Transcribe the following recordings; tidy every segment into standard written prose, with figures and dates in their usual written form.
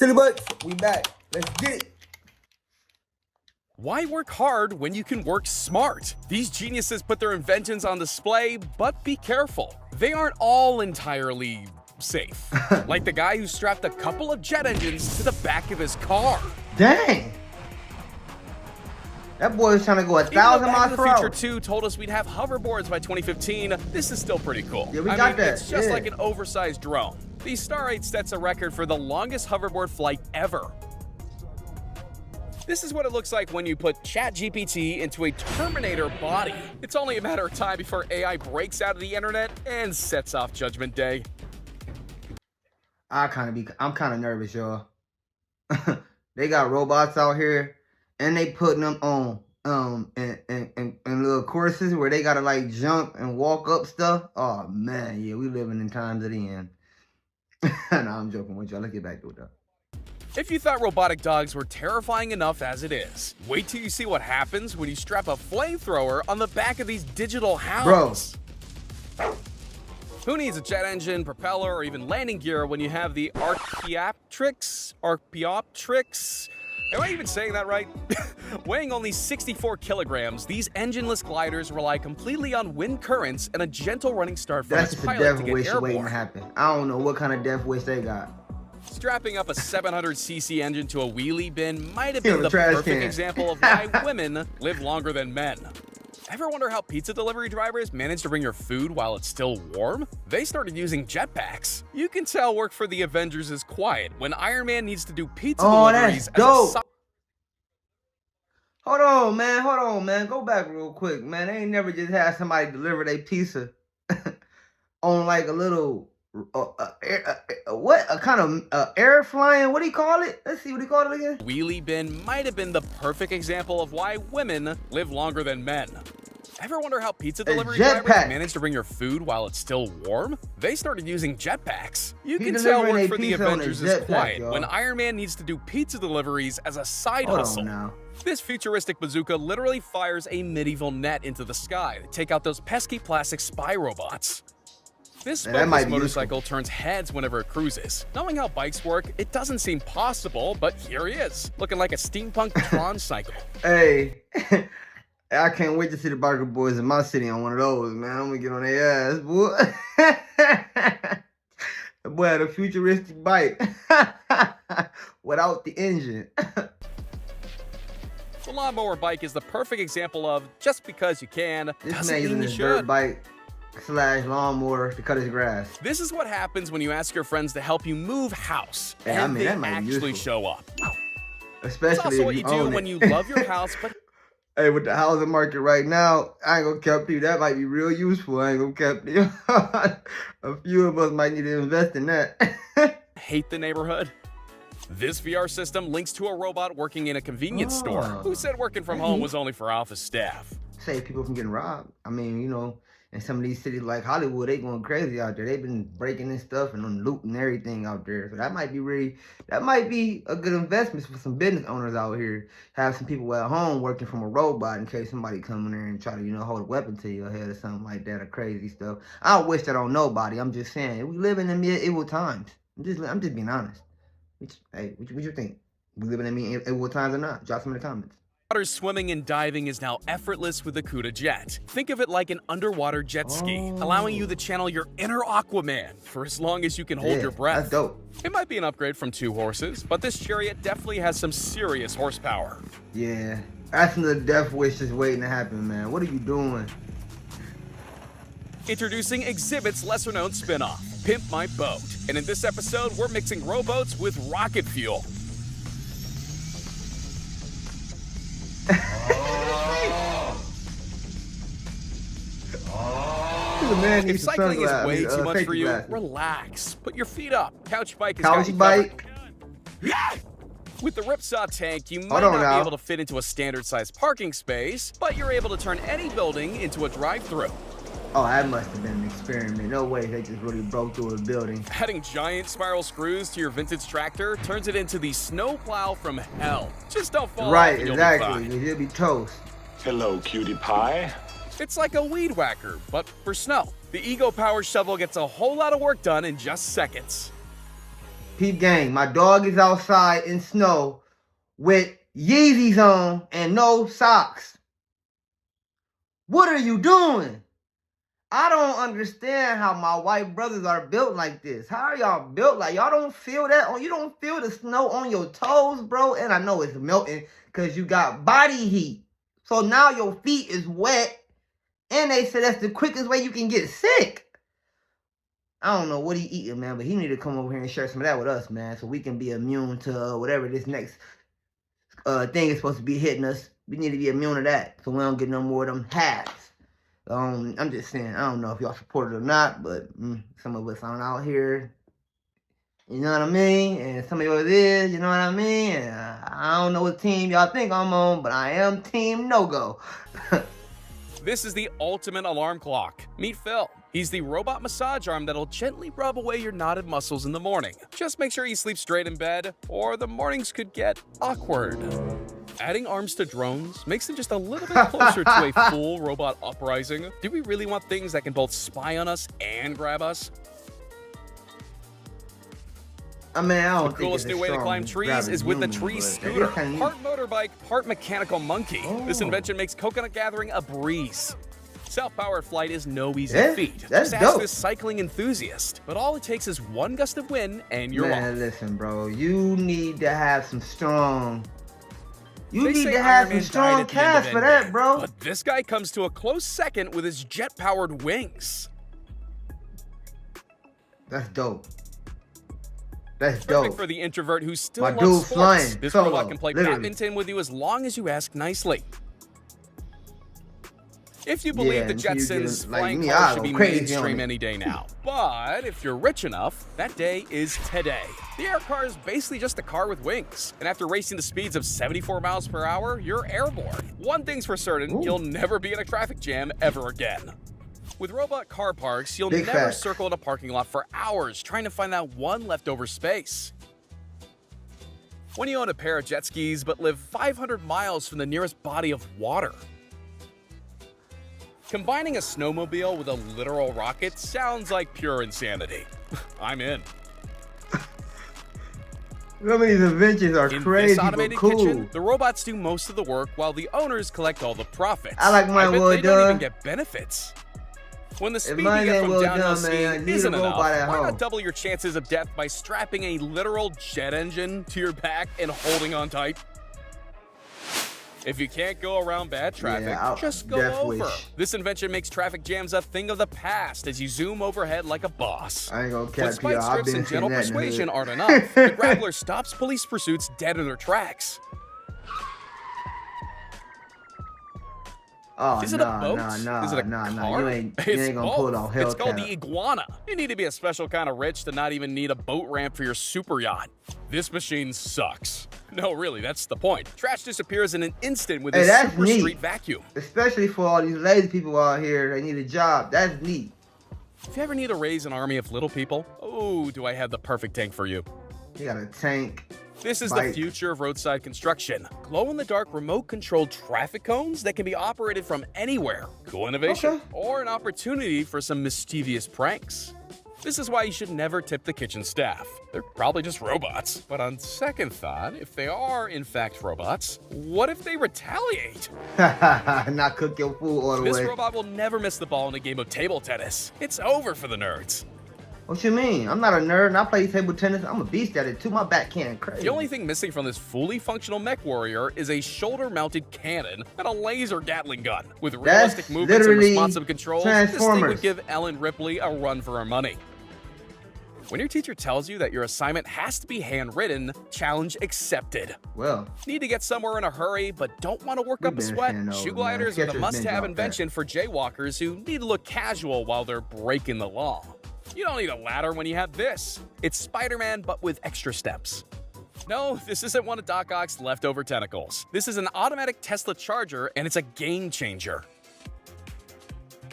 Silly butts, we back. Let's get it. Why work hard when you can work smart? These geniuses put their inventions on display, but be careful. They aren't all entirely safe. Like the guy who strapped a couple of jet engines to the back of his car. Dang. That boy was trying to go 1,000 miles per hour. Future 2 told us we'd have hoverboards by 2015. This is still pretty cool. Yeah, we got that. It's just like an oversized drone. The Star 8 sets a record for the longest hoverboard flight ever. This is what it looks like when you put ChatGPT into a Terminator body. It's only a matter of time before AI breaks out of the internet and sets off Judgment Day. I'm kind of nervous, y'all. They got robots out here, and they putting them on in little courses where they gotta like jump and walk up stuff. Oh man, yeah, we living in times of the end. Nah, I'm joking with y'all. Let's get back to it though. If you thought robotic dogs were terrifying enough as it is, wait till you see what happens when you strap a flamethrower on the back of these digital hounds. Bro. Who needs a jet engine, propeller, or even landing gear when you have the Archaeopteryx? Am I even saying that right? Weighing only 64 kilograms, these engineless gliders rely completely on wind currents and a gentle running start from its pilot to get airborne. Waiting to happen. I don't know what kind of death wish they got. Strapping up a 700cc engine to a wheelie bin might have been the perfect example of why women live longer than men. Ever wonder how pizza delivery drivers manage to bring your food while it's still warm? They started using jetpacks. You can tell work for the Avengers is quiet when Iron Man needs to do pizza deliveries as a Hold on, man. Go back real quick, man. They ain't never just had somebody deliver their pizza on like a little air flying? What do you call it? Let's see what he called it again. Wheelie bin might have been the perfect example of why women live longer than men. Ever wonder how pizza delivery drivers manage to bring your food while it's still warm? They started using jetpacks. You can tell work for the Avengers is quiet when Iron Man needs to do pizza deliveries as a side hustle. This futuristic bazooka literally fires a medieval net into the sky to take out those pesky plastic spy robots. This smokeless motorcycle turns heads whenever it cruises. Knowing how bikes work, it doesn't seem possible, but here he is, looking like a steampunk Tron cycle. Hey, I can't wait to see the biker boys in my city on one of those, man. I'm gonna get on their ass, boy. The boy had a futuristic bike without the engine. The lawnmower bike is the perfect example of just because you can, this man using his dirt bike / lawnmower to cut his grass. This is what happens when you ask your friends to help you move house, and they actually show up. Especially it's also what you do when you love your house, but hey, with the housing market right now, I ain't gonna cap you. That might be real useful. I ain't gonna cap you. A few of us might need to invest in that. Hate the neighborhood. This VR system links to a robot working in a convenience store who said working from home was only for office staff. Save people from getting robbed. I mean, you know, in some of these cities like Hollywood, they going crazy out there. They've been breaking this stuff and looting everything out there. So that might be a good investment for some business owners out here. Have some people at home working from a robot in case somebody come in there and try to, you know, hold a weapon to your head or something like that, or crazy stuff. I don't wish that on nobody. I'm just saying, we live in the medieval times. I'm just being honest. Hey, what you think? We live in the medieval times or not? Drop some in the comments. Water swimming and diving is now effortless with the CUDA Jet. Think of it like an underwater jet ski, allowing you to channel your inner Aquaman for as long as you can hold your breath. That's dope. It might be an upgrade from 2 horses, but this chariot definitely has some serious horsepower. Yeah, that's the death wish just waiting to happen, man. What are you doing? Introducing Exhibit's lesser-known spin-off, Pimp My Boat. And in this episode, we're mixing rowboats with rocket fuel. If cycling is way too much for you, relax. Put your feet up. Couch bike is couch bike. Yeah! With the Ripsaw tank, you might not be able to fit into a standard-sized parking space, but you're able to turn any building into a drive-thru. Oh, that must have been an experiment. No way they just really broke through a building. Adding giant spiral screws to your vintage tractor turns it into the snowplow from hell. Just don't fall off and you'll be fine. You'll be toast. Hello, cutie pie. It's like a weed whacker, but for snow. The Ego Power Shovel gets a whole lot of work done in just seconds. Peep gang, my dog is outside in snow with Yeezys on and no socks. What are you doing? I don't understand how my white brothers are built like this. How are y'all built like y'all don't feel that? You don't feel the snow on your toes, bro? And I know it's melting because you got body heat. So now your feet is wet. And they said that's the quickest way you can get sick. I don't know what he eating, man, but he need to come over here and share some of that with us, man, so we can be immune to whatever this next thing is supposed to be hitting us. We need to be immune to that, so we don't get no more of them hats. I'm just saying, I don't know if y'all support it or not, but some of us aren't out here. You know what I mean? And some of y'all is, you know what I mean? And I don't know what team y'all think I'm on, but I am Team No-Go. This is the ultimate alarm clock. Meet Phil. He's the robot massage arm that'll gently rub away your knotted muscles in the morning. Just make sure you sleep straight in bed, or the mornings could get awkward. Adding arms to drones makes them just a little bit closer to a full robot uprising. Do we really want things that can both spy on us and grab us? I mean, I don't the coolest new way to climb trees is with the tree scooter. Part motorbike, part mechanical monkey. This invention makes coconut gathering a breeze. Self-powered flight is no easy feat. That's Just ask this cycling enthusiast. But all it takes is one gust of wind and you're off. Listen, bro, you need to have some strong... You need to have some strong cast for that, bro. But this guy comes to a close second with his jet-powered wings. That's dope. That's dope. Perfect for the introvert who still loves sports. Flying. This Solo, robot can play badminton with you as long as you ask nicely. If you believe the Jetsons, flying cars should be mainstream any day now. But if you're rich enough, that day is today. The air car is basically just a car with wings. And after racing to speeds of 74 miles per hour, you're airborne. One thing's for certain, you'll never be in a traffic jam ever again. With robot car parks, you'll never circle in a parking lot for hours trying to find that one leftover space. When you own a pair of jet skis but live 500 miles from the nearest body of water. Combining a snowmobile with a literal rocket sounds like pure insanity. I'm in. Some of these inventions are crazy, this automated but cool. Kitchen, the robots do most of the work while the owners collect all the profits. I like mine well done. They don't even get benefits. When the speed you get from downhill skiing isn't enough, why not double your chances of death by strapping a literal jet engine to your back and holding on tight? If you can't go around bad traffic, just go over. This invention makes traffic jams a thing of the past as you zoom overhead like a boss. I ain't gonna When catch spike strips and gentle persuasion aren't enough, the grappler stops police pursuits dead in their tracks. Oh, is it a boat? Is it a car? You ain't gonna pull it on Hellcat. It's called the Iguana. You need to be a special kind of rich to not even need a boat ramp for your super yacht. This machine sucks. No, really, that's the point. Trash disappears in an instant with this super street vacuum. Especially for all these lazy people out here, they need a job. That's neat. If you ever need to raise an army of little people, oh, do I have the perfect tank for you. You got a tank. This is the future of roadside construction. Glow-in-the-dark remote-controlled traffic cones that can be operated from anywhere. Cool innovation. Or an opportunity for some mischievous pranks. This is why you should never tip the kitchen staff. They're probably just robots. But on second thought, if they are in fact robots, what if they retaliate? Not cook your food all the way. This robot will never miss the ball in a game of table tennis. It's over for the nerds. What you mean? I'm not a nerd and I play table tennis. I'm a beast at it too. My back can't crazy. The only thing missing from this fully functional mech warrior is a shoulder-mounted cannon and a laser Gatling gun. With realistic movements and responsive controls, this thing would give Ellen Ripley a run for her money. When your teacher tells you that your assignment has to be handwritten, challenge accepted. Well, need to get somewhere in a hurry, but don't want to work up a sweat? Shoe gliders are the must-have invention for jaywalkers who need to look casual while they're breaking the law. You don't need a ladder when you have this. It's Spider-Man, but with extra steps. No, this isn't one of Doc Ock's leftover tentacles. This is an automatic Tesla charger, and it's a game changer.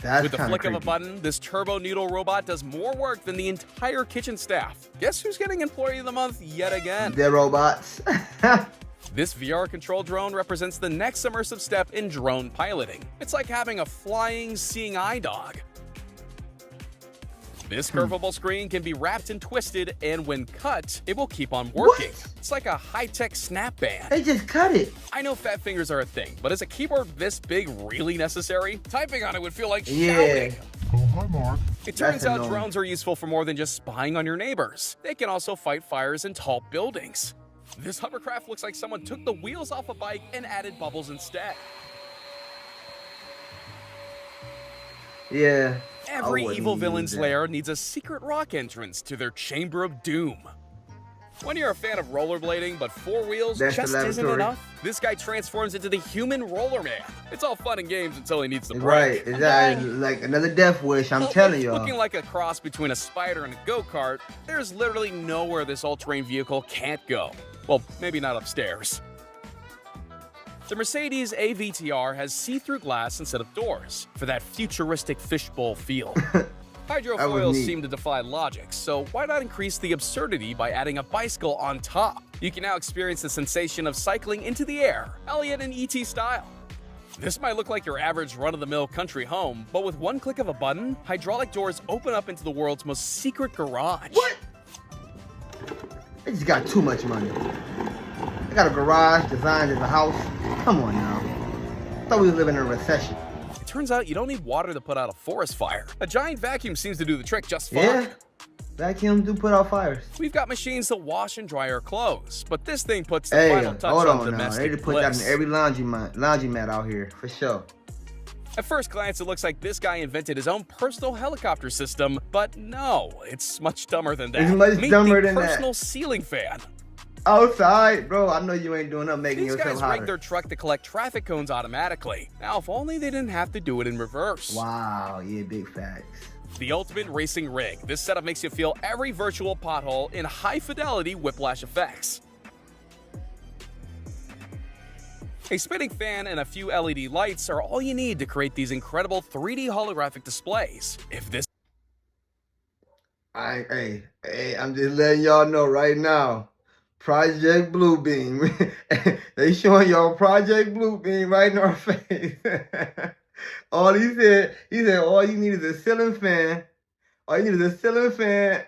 With the flick of a button, this turbo noodle robot does more work than the entire kitchen staff. Guess who's getting Employee of the Month yet again? They're robots. This VR control drone represents the next immersive step in drone piloting. It's like having a flying, seeing eye dog. This curvable screen can be wrapped and twisted, and when cut, it will keep on working. What? It's like a high-tech snap band. They just cut it. I know fat fingers are a thing, but is a keyboard this big really necessary? Typing on it would feel like Yeah. shouting. Oh, hi, Mark. It turns out annoying. drones are useful for more than just spying on your neighbors. They can also fight fires in tall buildings. This hovercraft looks like someone took the wheels off a bike and added bubbles instead. Yeah. Every I wouldn't evil use villain's that. lair needs a secret rock entrance to their chamber of doom. When you're a fan of rollerblading, but four wheels That's the just isn't laboratory. enough, this guy transforms into the human roller man. It's all fun and games until he needs the Right. brake. Is that like another death wish? I'm Well, telling y'all. Looking like a cross between a spider and a go-kart, there's literally nowhere this all-terrain vehicle can't go. Well, maybe not upstairs. The Mercedes AVTR has see-through glass instead of doors for that futuristic fishbowl feel. Hydrofoils neat. seem to defy logic, so why not increase the absurdity by adding a bicycle on top? You can now experience the sensation of cycling into the air, Elliot and ET style. This might look like your average run-of-the-mill country home, but with one click of a button, hydraulic doors open up into the world's most secret garage. What? They just got too much money. They got a garage designed as a house. Come on now. Thought we was living in a recession. It turns out you don't need water to put out a forest fire. A giant vacuum seems to do the trick just fine. Yeah. Vacuums do put out fires. We've got machines that wash and dry our clothes, but this thing puts the Hey, final touch hold on on now. They domestic just put that bliss. in every laundromat out here, for sure. At first glance, it looks like this guy invented his own personal helicopter system, but no, it's much dumber than that. It's much Meet dumber the than that. personal ceiling fan. Outside, bro. I know you ain't doing nothing making These yourself guys hotter. rig their truck to collect traffic cones automatically. Now, if only they didn't have to do it in reverse. Wow, yeah, big facts. The ultimate racing rig. This setup makes you feel every virtual pothole in high-fidelity whiplash effects. A spinning fan and a few LED lights are all you need to create these incredible 3D holographic displays. If this Hey, I'm just letting y'all know right now. Project Bluebeam. They showing y'all Project Bluebeam right in our face. All he said, all you need is a ceiling fan. All you need is a ceiling fan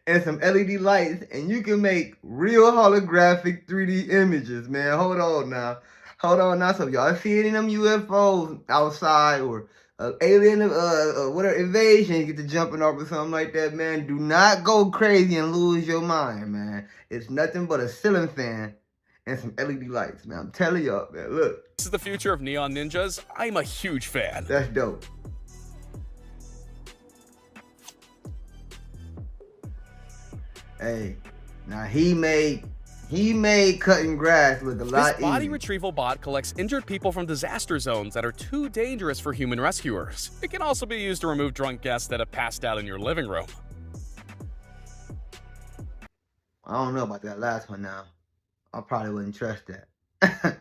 and some LED lights, and you can make real holographic 3D images, man. Hold on now. So if y'all see it in them UFOs outside or alien, whatever, invasion, get to jumping off or something like that, man, do not go crazy and lose your mind, man. It's nothing but a ceiling fan and some LED lights, man. I'm telling y'all, man, look. is the future of neon ninjas, I'm a huge fan. That's dope. Hey, now he made cutting grass look a lot This body easier. retrieval bot collects injured people from disaster zones that are too dangerous for human rescuers. It can also be used to remove drunk guests that have passed out in your living room. I don't know about that last one now. I probably wouldn't trust that.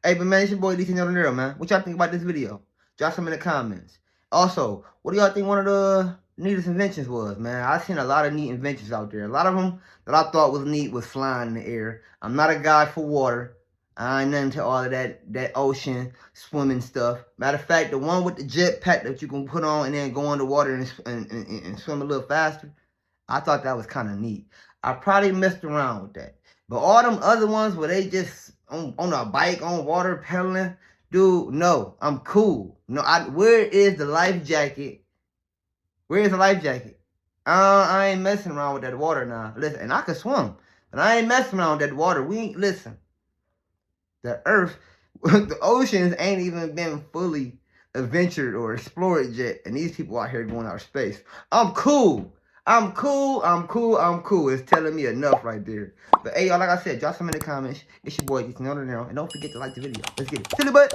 Hey, but man, it's your boy DtaeNoDinero, man. What y'all think about this video? Drop some in the comments. Also, what do y'all think one of the neatest inventions was, man? I've seen a lot of neat inventions out there. A lot of them that I thought was neat was flying in the air. I'm not a guy for water. I ain't nothing to all of that ocean swimming stuff. Matter of fact, the one with the jetpack that you can put on and then go underwater and swim a little faster, I thought that was kind of neat. I probably messed around with that. But all them other ones where they just on a bike, on water, pedaling, dude, no, I'm cool. No, where is the life jacket? Where is the life jacket? I ain't messing around with that water now. Listen, and I can swim, but I ain't messing around with that water. Listen. The earth, the oceans ain't even been fully adventured or explored yet, and these people out here going out of space. I'm cool. It's telling me enough right there. But hey, y'all, like I said, drop some in the comments. It's your boy, DtaeNoDinero, and don't forget to like the video. Let's get it. Silly butt.